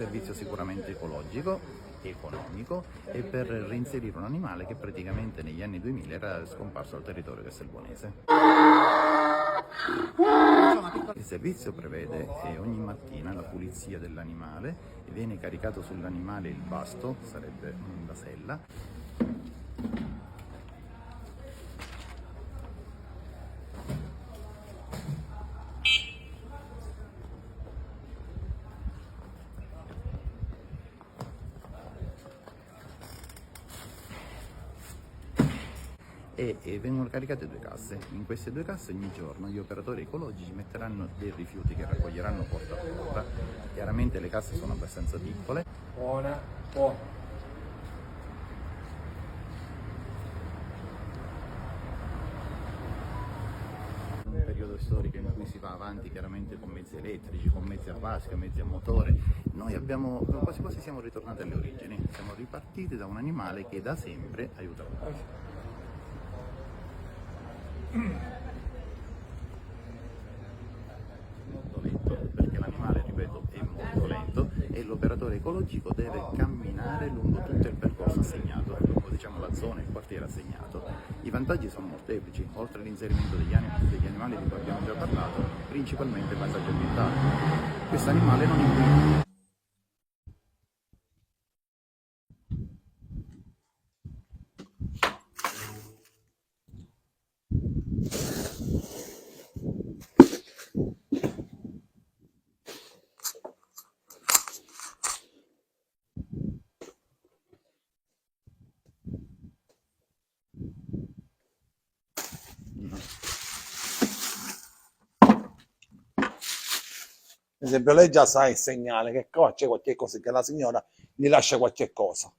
servizio sicuramente ecologico, economico e per reinserire un animale che praticamente negli anni 2000 era scomparso dal territorio castelbuonese. Il servizio prevede ogni mattina la pulizia dell'animale, viene caricato sull'animale il basto, sarebbe la sella. E vengono caricate 2 casse. In queste 2 casse ogni giorno gli operatori ecologici metteranno dei rifiuti che raccoglieranno porta a porta. Chiaramente le casse sono abbastanza piccole. Buona. Un periodo storico in cui si va avanti chiaramente con mezzi elettrici, con mezzi a vasca, mezzi a motore. Noi quasi quasi siamo ritornati alle origini, siamo ripartiti da un animale che da sempre aiuta l'uomo. Molto lento, perché l'animale, ripeto, è molto lento e l'operatore ecologico deve camminare lungo tutto il percorso assegnato, lungo la zona, il quartiere assegnato. I vantaggi sono molteplici, oltre all'inserimento degli animali di cui abbiamo già parlato, principalmente il vantaggio ambientale. Questo animale non inquina. Per esempio, lei già sa il segnale che qua c'è qualche cosa, che la signora gli lascia qualche cosa.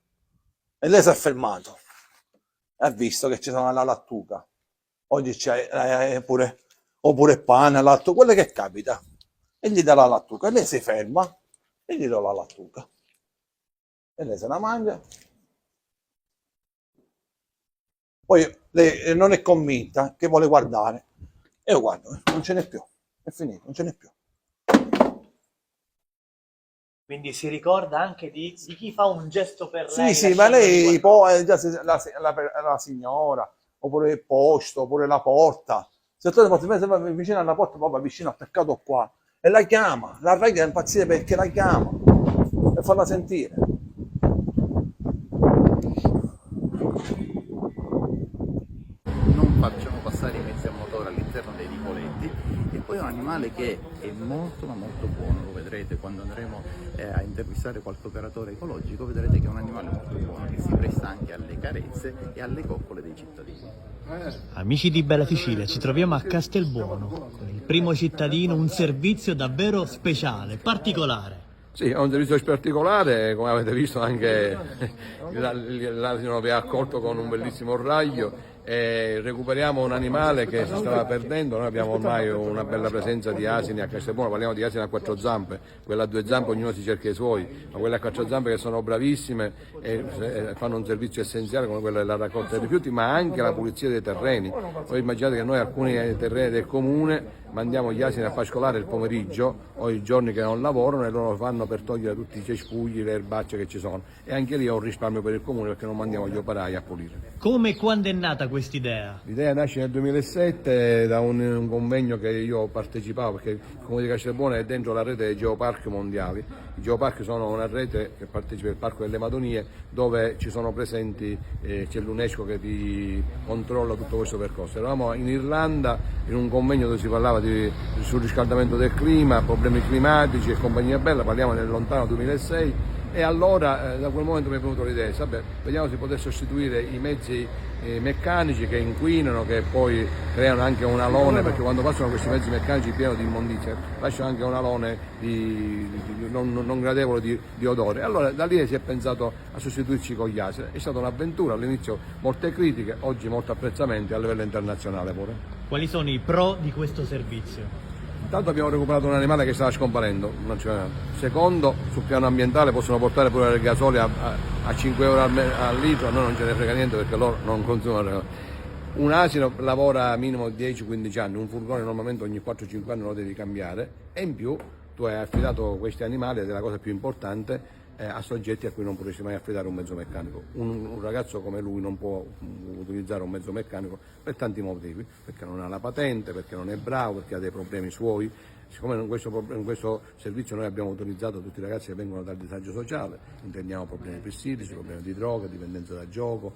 E lei si è fermato. Ha visto che ci sono la lattuga. Oggi c'è oppure pane, lattuga, quello che capita. E gli dà la lattuga. E lei si ferma e gli dà la lattuga. E lei se la mangia. Poi lei non è convinta, che vuole guardare. E io guardo, non ce n'è più. È finito, non ce n'è più. Quindi si ricorda anche di chi fa un gesto per lei. Sì, ma lei poi la signora, oppure il posto, oppure la porta. Se tu va vicino alla porta, poi va vicino attaccato qua e la chiama, la regga è impazzire perché la chiama e farla sentire. Non facciamo passare i mezzi a motore all'interno dei vicoletti e poi è un animale che è molto ma molto buono, lo vedrete quando andremo a intervistare qualche operatore ecologico, vedrete che è un animale molto buono che si presta anche alle carezze e alle coccole dei cittadini. Amici di Bella Sicilia, ci troviamo a Castelbuono con il primo cittadino, un servizio davvero speciale, particolare. Sì, è un servizio particolare, come avete visto anche l'asino vi ha accolto con un bellissimo raglio e recuperiamo un animale che si stava perdendo. Noi abbiamo ormai una bella presenza di asini a Castelbuono, parliamo di asini a 4 zampe, quella a 2 zampe ognuno si cerca i suoi, ma quelle a 4 zampe che sono bravissime e fanno un servizio essenziale come quello della raccolta dei rifiuti, ma anche la pulizia dei terreni. Voi immaginate che noi alcuni terreni del comune mandiamo gli asini a pascolare il pomeriggio o i giorni che non lavorano e loro fanno per togliere tutti i cespugli, le erbacce che ci sono, e anche lì è un risparmio per il comune perché non mandiamo gli operai a pulire. Come e quando è nata quest'idea? L'idea nasce nel 2007 da un convegno che io partecipavo, perché il Comune di Castelbuono è dentro la rete dei geoparchi mondiali. I geoparchi sono una rete che partecipa al Parco delle Madonie, dove ci sono presenti, c'è l'UNESCO che controlla tutto questo percorso. Eravamo in Irlanda in un convegno dove si parlava di surriscaldamento del clima, problemi climatici e compagnia bella, parliamo nel lontano 2006, e allora da quel momento mi è venuta l'idea, vediamo se poter sostituire i mezzi meccanici che inquinano, che poi creano anche un alone, perché quando passano questi mezzi meccanici pieni di immondizia lasciano anche un alone non gradevole di odore. Allora da lì si è pensato a sostituirci con gli asini. È stata un'avventura, all'inizio molte critiche, oggi molti apprezzamenti a livello internazionale pure. Quali sono i pro di questo servizio? Intanto abbiamo recuperato un animale che stava scomparendo. Secondo, sul piano ambientale possono portare pure il gasolio a 5 euro al litro, a noi non ce ne frega niente perché loro non consumano. Un asino lavora minimo 10-15 anni, un furgone normalmente ogni 4-5 anni lo devi cambiare, e in più tu hai affidato questi animali, ed è la cosa più importante, a soggetti a cui non potresti mai affidare un mezzo meccanico. Un ragazzo come lui non può utilizzare un mezzo meccanico per tanti motivi, perché non ha la patente, perché non è bravo, perché ha dei problemi suoi. Siccome in questo servizio noi abbiamo autorizzato tutti i ragazzi che vengono dal disagio sociale, intendiamo problemi psichici, problemi di droga, dipendenza da gioco,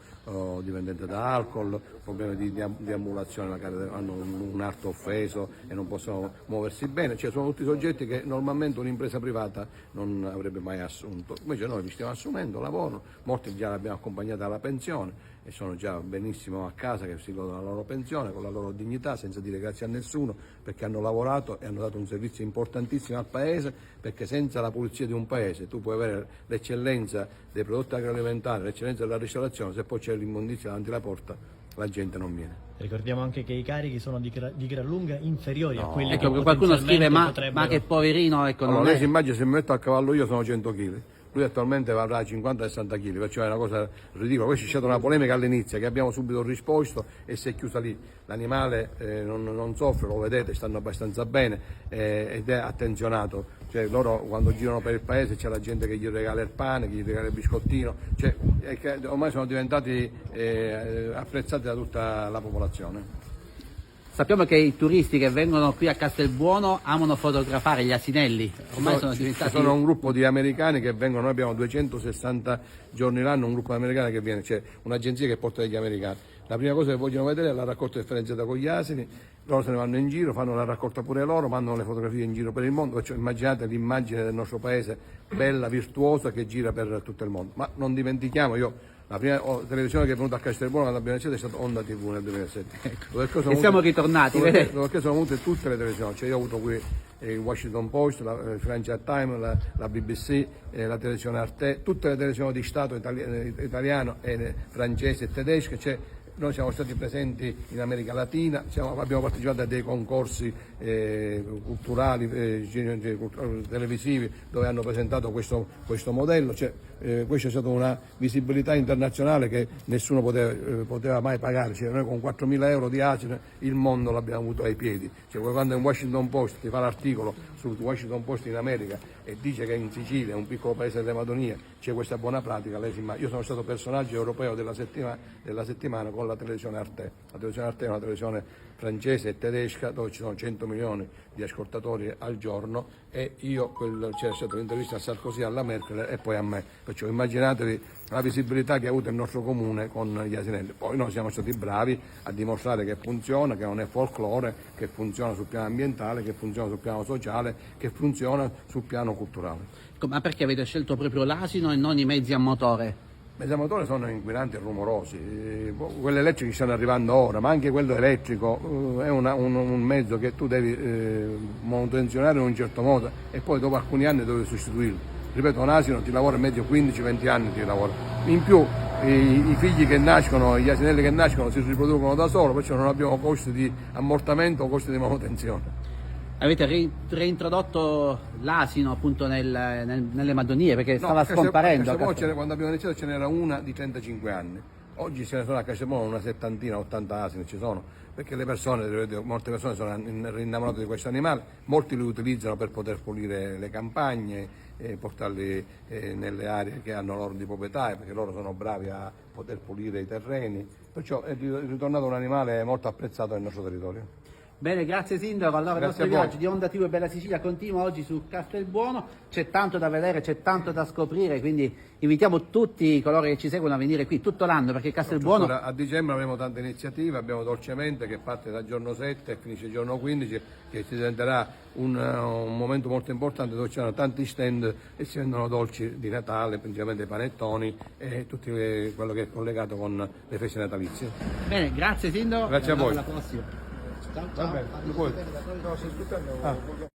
dipendenza da alcol, problemi di ambulazione, magari hanno un arto offeso e non possono muoversi bene, cioè sono tutti soggetti che normalmente un'impresa privata non avrebbe mai assunto. Invece noi li stiamo assumendo, lavorano, molti già li abbiamo accompagnati alla pensione e sono già benissimo a casa, che si godono la loro pensione con la loro dignità, senza dire grazie a nessuno, perché hanno lavorato e hanno dato un servizio importantissimo al paese, perché senza la pulizia di un paese tu puoi avere l'eccellenza dei prodotti agroalimentari, l'eccellenza della ristorazione, se poi c'è l'immondizia davanti alla porta la gente non viene. Ricordiamo anche che i carichi sono di gran lunga inferiori a quelli Ecco, che qualcuno scrive potenzialmente ma che poverino, ecco, Allora, non lei è... si immagina, se mi metto a cavallo io sono 100 kg. Lui attualmente avrà 50-60 kg, perciò è una cosa ridicola. Poi c'è stata una polemica all'inizio che abbiamo subito risposto e si è chiusa lì. L'animale non soffre, lo vedete, stanno abbastanza bene ed è attenzionato. Cioè, loro quando girano per il paese c'è la gente che gli regala il pane, che gli regala il biscottino, cioè, ormai sono diventati apprezzati da tutta la popolazione. Sappiamo che i turisti che vengono qui a Castelbuono amano fotografare gli asinelli, ormai sono diventati... Ci sono un gruppo di americani che vengono, noi abbiamo 260 giorni l'anno, un gruppo di americani che viene, c'è un'agenzia che porta degli americani. La prima cosa che vogliono vedere è la raccolta differenziata con gli asini, loro se ne vanno in giro, fanno la raccolta pure loro, mandano le fotografie in giro per il mondo, perciò immaginate l'immagine del nostro paese bella, virtuosa, che gira per tutto il mondo. Ma non dimentichiamo, la prima televisione che è venuta a Castelbuono quando abbiamo iniziato è stata Onda TV nel 2007. E siamo ritornati, dove sono venute tutte le televisioni, cioè io ho avuto qui il Washington Post, il Financial Times, la BBC, la televisione Arte, tutte le televisioni di Stato italiano, francese e tedesche. Cioè, noi siamo stati presenti in America Latina, abbiamo partecipato a dei concorsi culturali, televisivi, dove hanno presentato questo modello. Cioè, questa è stata una visibilità internazionale che nessuno poteva mai pagare. Cioè, noi con 4.000 euro di asino il mondo l'abbiamo avuto ai piedi. Cioè, quando il Washington Post ti fa l'articolo sul Washington Post in America e dice che in Sicilia, un piccolo paese delle Madonie, c'è questa buona pratica, io sono stato personaggio europeo della settimana con la televisione Arte. La televisione Arte è una televisione francese e tedesca dove ci sono 100 milioni di ascoltatori al giorno e c'è stata un'intervista a Sarkozy, alla Merkel e poi a me. Perciò immaginatevi la visibilità che ha avuto il nostro comune con gli asinelli. Poi noi siamo stati bravi a dimostrare che funziona, che non è folklore, che funziona sul piano ambientale, che funziona sul piano sociale, che funziona sul piano culturale. Ma perché avete scelto proprio l'asino e non i mezzi a motore? I mezzi a motore sono inquinanti e rumorosi, quelli elettrici stanno arrivando ora, ma anche quello elettrico è un mezzo che tu devi manutenzionare in un certo modo e poi dopo alcuni anni devi sostituirlo. Ripeto, un asino ti lavora in medio 15-20 anni ti lavora. In più i figli che nascono, gli asinelli che nascono si riproducono da solo, perciò non abbiamo costi di ammortamento o costi di manutenzione. Avete reintrodotto l'asino appunto nelle Madonie perché stava scomparendo. Quando abbiamo iniziato ce n'era una di 35 anni, oggi ce ne sono a Castelbuono una 70-80 asini ci sono, perché molte persone sono innamorate di questo animale, molti li utilizzano per poter pulire le campagne, portarli nelle aree che hanno loro di proprietà, perché loro sono bravi a poter pulire i terreni, perciò è ritornato un animale molto apprezzato nel nostro territorio. Bene, grazie Sindaco. Allora Grazie il nostro viaggio di Onda TV e Bella Sicilia continua oggi su Castelbuono, c'è tanto da vedere, c'è tanto da scoprire, quindi invitiamo tutti coloro che ci seguono a venire qui tutto l'anno perché Castelbuono... A dicembre avremo tante iniziative, abbiamo Dolcemente che parte dal giorno 7 e finisce il giorno 15, che diventerà un momento molto importante dove ci saranno tanti stand e si vendono dolci di Natale, principalmente panettoni e tutto quello che è collegato con le feste natalizie. Bene, grazie Sindaco. Grazie a voi. Alla prossima. Ciao, ciao.